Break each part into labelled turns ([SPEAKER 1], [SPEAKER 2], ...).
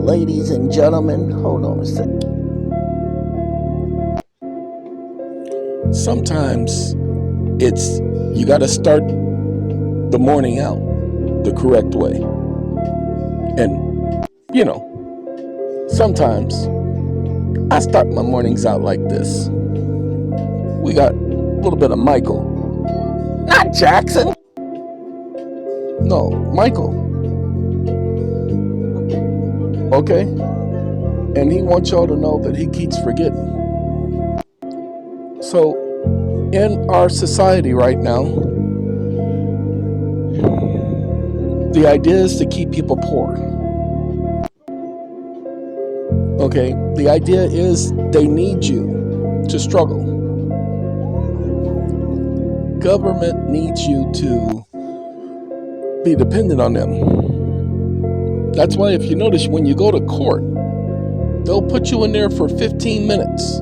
[SPEAKER 1] ladies and gentlemen. Hold on a second. Sometimes you got to start the morning out the correct way. And, sometimes I start my mornings out like this. We got a little bit of Michael. Not Jackson. No, Michael. Okay? And he wants y'all to know that he keeps forgetting. So, in our society right now, the idea is to keep people poor. Okay? The idea is they need you to struggle. Government needs you to be dependent on them. That's why if you notice, when you go to court, they'll put you in there for 15 minutes.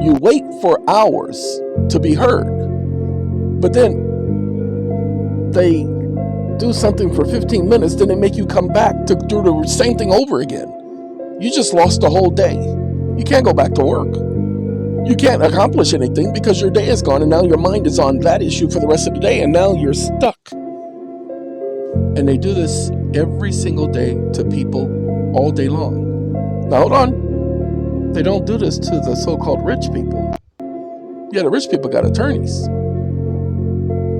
[SPEAKER 1] You wait for hours to be heard. But then they do something for 15 minutes, then they make you come back to do the same thing over again. You just lost the whole day. You can't go back to work. You can't accomplish anything because your day is gone and now your mind is on that issue for the rest of the day and now you're stuck. And they do this every single day to people all day long. Now hold on. They don't do this to the so-called rich people. Yeah, the rich people got attorneys.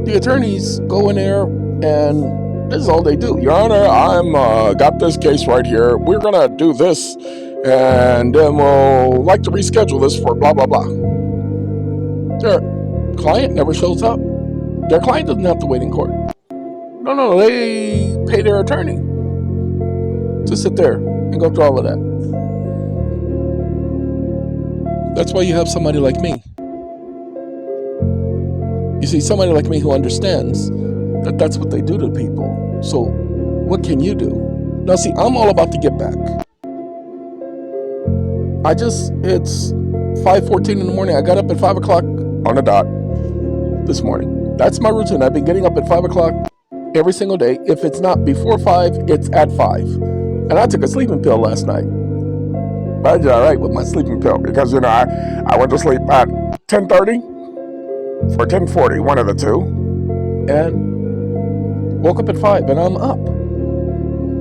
[SPEAKER 1] The attorneys go in there and this is all they do. Your Honor, I'm got this case right here. We're gonna do this and then we'll like to reschedule this for blah, blah, blah. Their client never shows up. Their client doesn't have to wait in court. No, they pay their attorney to sit there and go through all of that. That's why you have somebody like me. You see, somebody like me who understands that that's what they do to people. So what can you do? Now see, I'm all about to get back. It's 5:14 in the morning. I got up at 5 o'clock on the dot this morning. That's my routine. I've been getting up at 5 o'clock every single day. If it's not before 5, it's at 5. And I took a sleeping pill last night. But I did all right with my sleeping pill because, I went to sleep at 10:30 or 10:40, one of the two. And woke up at 5 and I'm up.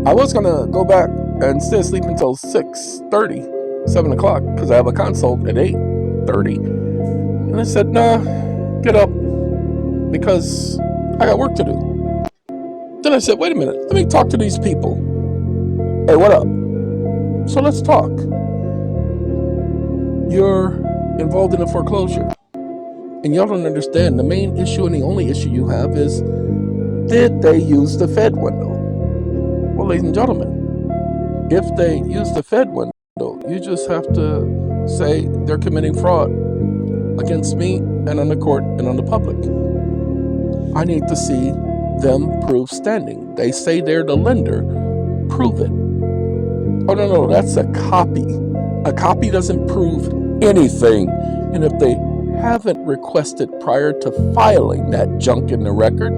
[SPEAKER 1] I was going to go back and stay asleep until 6:30, 7 o'clock because I have a consult at 8:30. And I said, nah, get up because I got work to do. Then I said, wait a minute, let me talk to these people. Hey, what up? So let's talk. You're involved in a foreclosure. And y'all don't understand. The main issue and the only issue you have is, did they use the Fed window? Well, ladies and gentlemen, if they use the Fed window, you just have to say they're committing fraud against me and on the court and on the public. I need to see them prove standing. They say they're the lender. Prove it. Oh, no, that's a copy. A copy doesn't prove anything. And if they haven't requested prior to filing that junk in the record,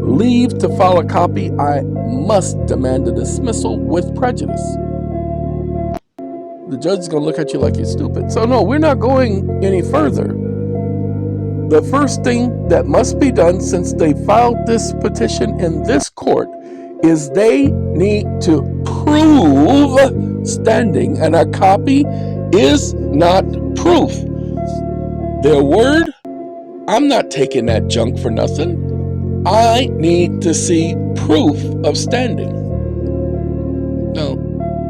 [SPEAKER 1] leave to file a copy, I must demand a dismissal with prejudice. The judge is going to look at you like you're stupid. So no, we're not going any further. The first thing that must be done since they filed this petition in this court is they need to prove standing, and a copy is not proof. Their word, I'm not taking that junk for nothing. I need to see proof of standing. Now,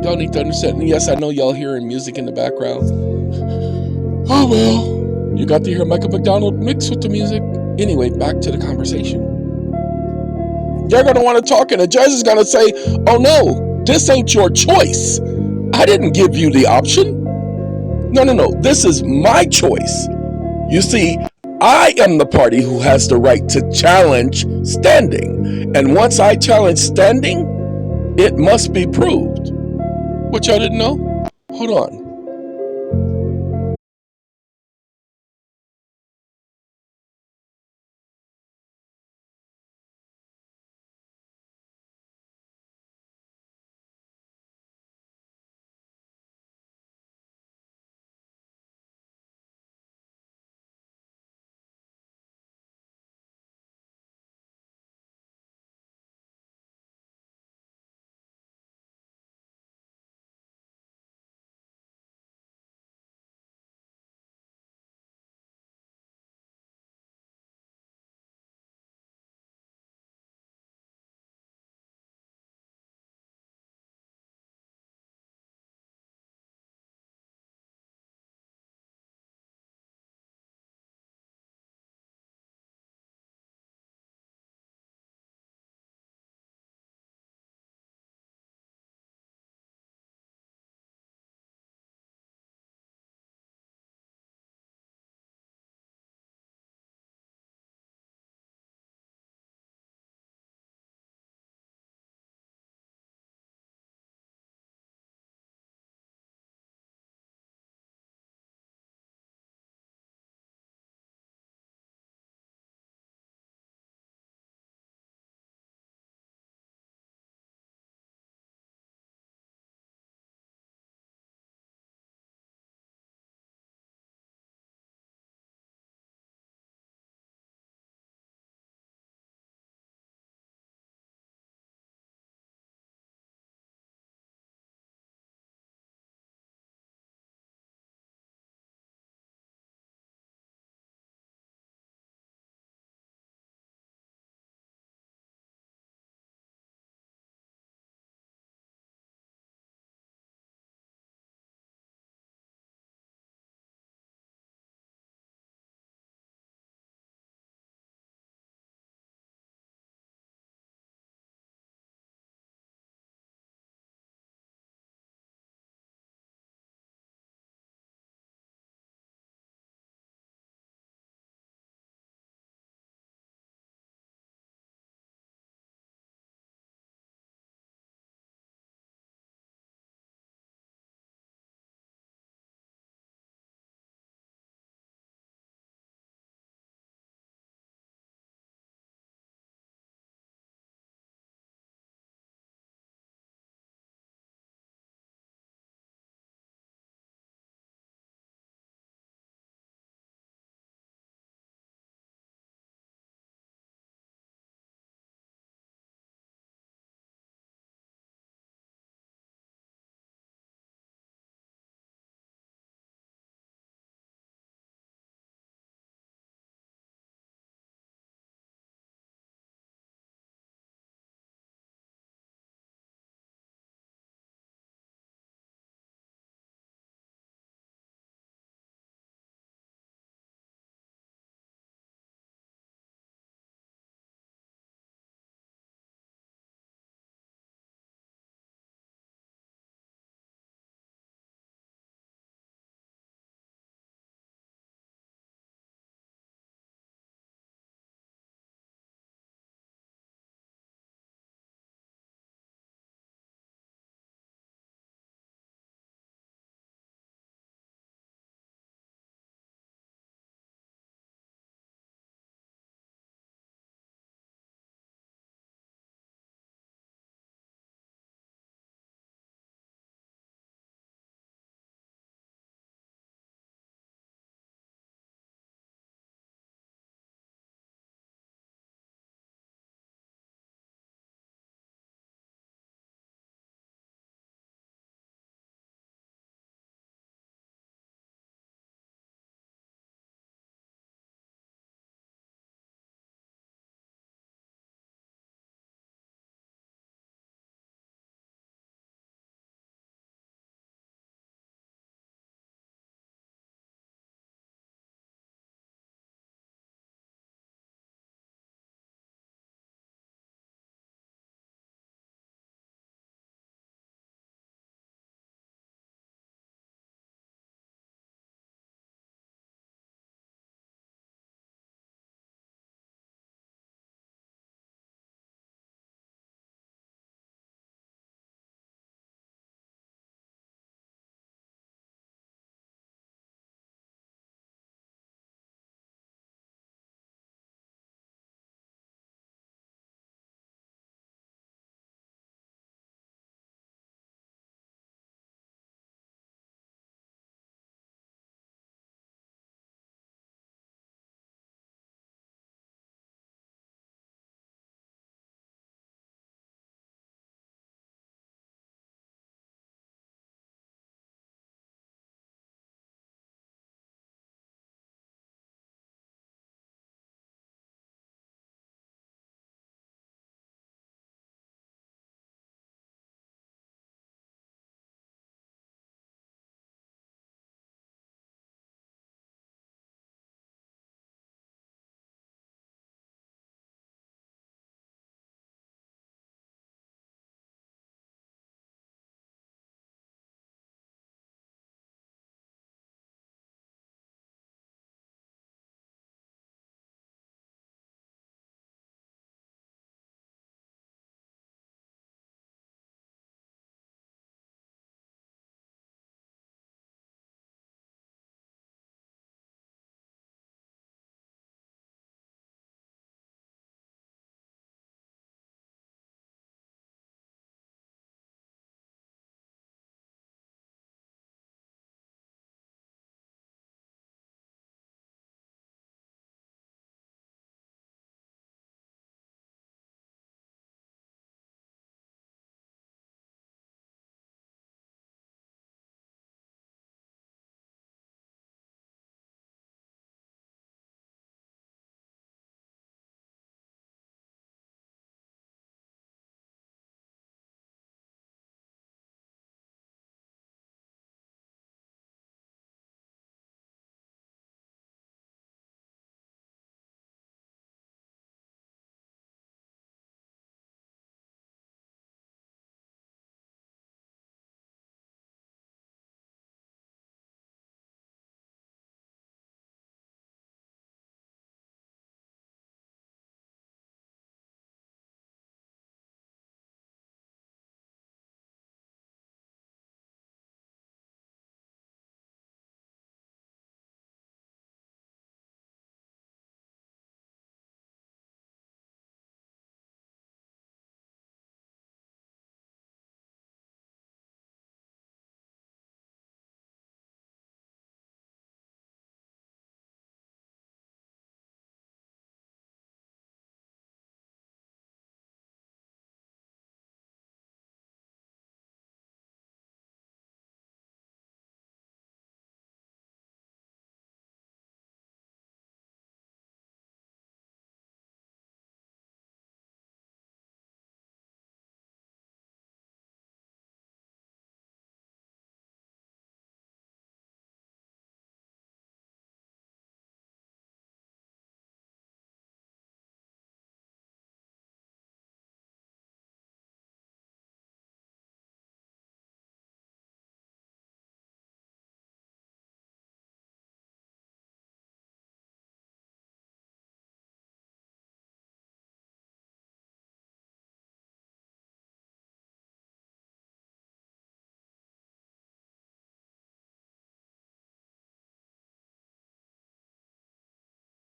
[SPEAKER 1] y'all need to understand. Yes, I know y'all hearing music in the background. Oh well. You got to hear Michael McDonald mixed with the music. Anyway, back to the conversation. They're going to want to talk and the judge is going to say, oh no, this ain't your choice. I didn't give you the option. No, this is my choice. You see, I am the party who has the right to challenge standing. And once I challenge standing, it must be proved. What y'all didn't know? Hold on.